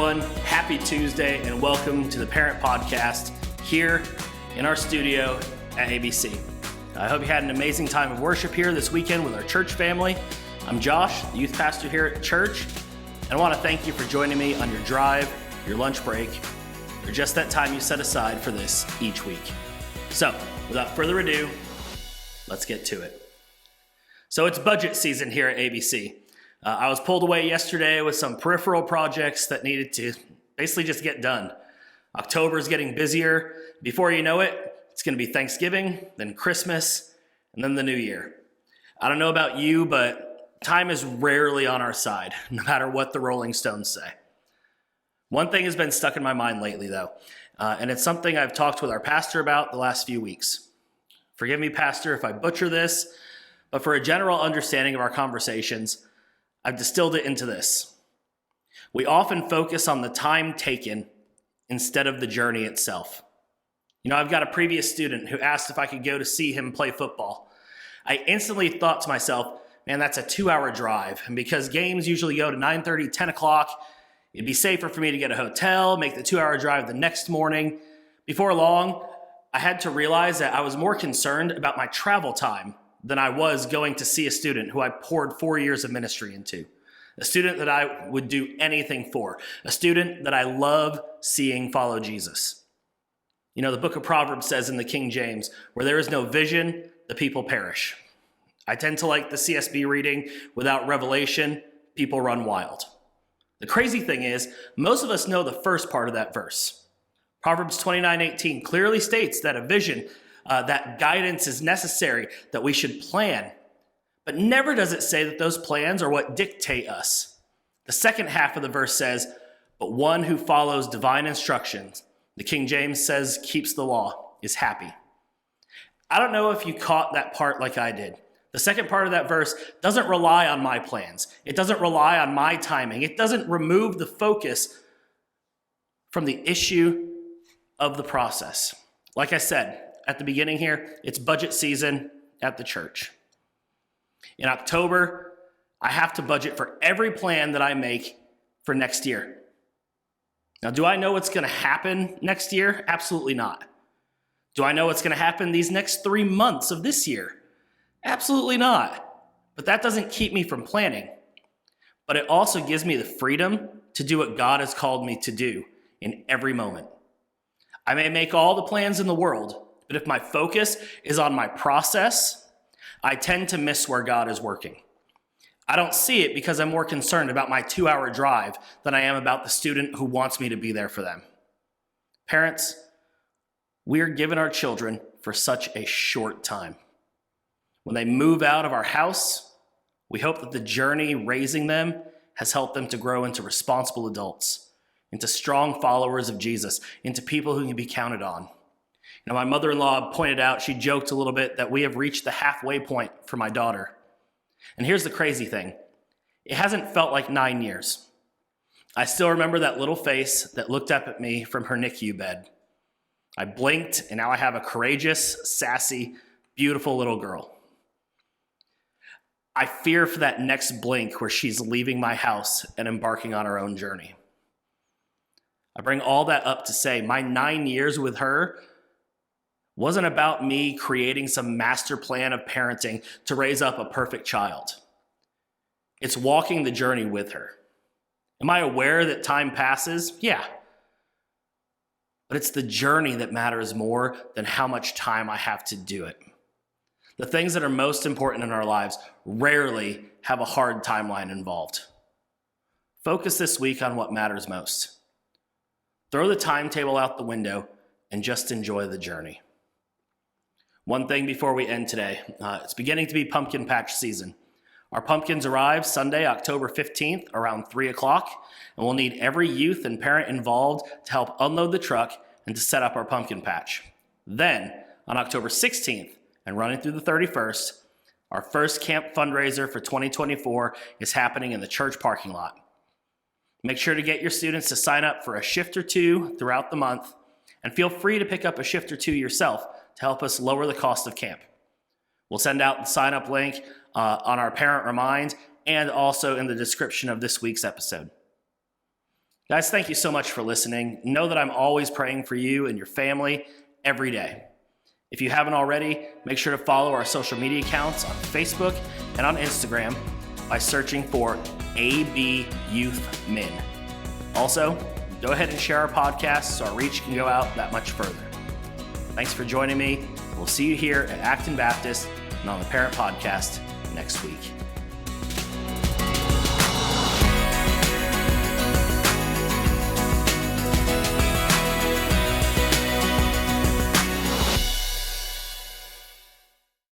everyone. Happy Tuesday and welcome to the Parent Podcast here in our studio at ABC. I hope you had an amazing time of worship here this weekend with our church family. I'm Josh, the youth pastor here at church, and I want to thank you for joining me on your drive, your lunch break, or just that time you set aside for this each week. So, without further ado, let's get to it. So it's budget season here at ABC. I was pulled away yesterday with some peripheral projects that needed to basically just get done. October is getting busier. Before you know it, it's going to be Thanksgiving, then Christmas, and then the New Year. I don't know about you, but time is rarely on our side, no matter what the Rolling Stones say. One thing has been stuck in my mind lately, though, and it's something I've talked with our pastor about the last few weeks. Forgive me, Pastor, if I butcher this, but for a general understanding of our conversations, I've distilled it into this. We often focus on the time taken instead of the journey itself. You know, I've got a previous student who asked if I could go to see him play football. I instantly thought to myself, man, that's a 2-hour drive. And because games usually go to 9:30, 10 o'clock, it'd be safer for me to get a hotel, make the 2-hour drive the next morning. Before long, I had to realize that I was more concerned about my travel time than I was going to see a student who I poured 4 years of ministry into, a student that I would do anything for, a student that I love seeing follow Jesus. You know, the book of Proverbs says in the King James, where there is no vision, the people perish. I tend to like the CSB reading, without revelation, people run wild. The crazy thing is, most of us know the first part of that verse. Proverbs 29:18 clearly states that a vision, that guidance is necessary, that we should plan. But never does it say that those plans are what dictate us. The second half of the verse says, but one who follows divine instructions, the King James says, keeps the law, is happy. I don't know if you caught that part like I did. The second part of that verse doesn't rely on my plans. It doesn't rely on my timing. It doesn't remove the focus from the issue of the process. Like I said, at the beginning here, it's budget season at the church. In October, I have to budget for every plan that I make for next year. Now, do I know what's going to happen next year? Absolutely not. Do I know what's going to happen these next 3 months of this year? Absolutely not. But that doesn't keep me from planning. But it also gives me the freedom to do what God has called me to do in every moment. I may make all the plans in the world, but if my focus is on my process, I tend to miss where God is working. I don't see it because I'm more concerned about my 2-hour drive than I am about the student who wants me to be there for them. Parents, we are given our children for such a short time. When they move out of our house, we hope that the journey raising them has helped them to grow into responsible adults, into strong followers of Jesus, into people who can be counted on. Now, my mother-in-law pointed out, she joked a little bit, that we have reached the halfway point for my daughter. And here's the crazy thing. It hasn't felt like 9 years. I still remember that little face that looked up at me from her NICU bed. I blinked, and now I have a courageous, sassy, beautiful little girl. I fear for that next blink where she's leaving my house and embarking on her own journey. I bring all that up to say my 9 years with her wasn't about me creating some master plan of parenting to raise up a perfect child. It's walking the journey with her. Am I aware that time passes? Yeah. But it's the journey that matters more than how much time I have to do it. The things that are most important in our lives rarely have a hard timeline involved. Focus this week on what matters most. Throw the timetable out the window and just enjoy the journey. One thing before we end today, it's beginning to be pumpkin patch season. Our pumpkins arrive Sunday, October 15th, around 3 o'clock, and we'll need every youth and parent involved to help unload the truck and to set up our pumpkin patch. Then, on October 16th, and running through the 31st, our first camp fundraiser for 2024 is happening in the church parking lot. Make sure to get your students to sign up for a shift or two throughout the month, and feel free to pick up a shift or two yourself to help us lower the cost of camp. We'll send out the sign-up link on our Parent Remind and also in the description of this week's episode. Guys, thank you so much for listening. Know that I'm always praying for you and your family every day. If you haven't already, make sure to follow our social media accounts on Facebook and on Instagram by searching for AB Youth Men. Also, go ahead and share our podcast so our reach can go out that much further. Thanks for joining me. We'll see you here at Acton Baptist and on the Parent Podcast next week.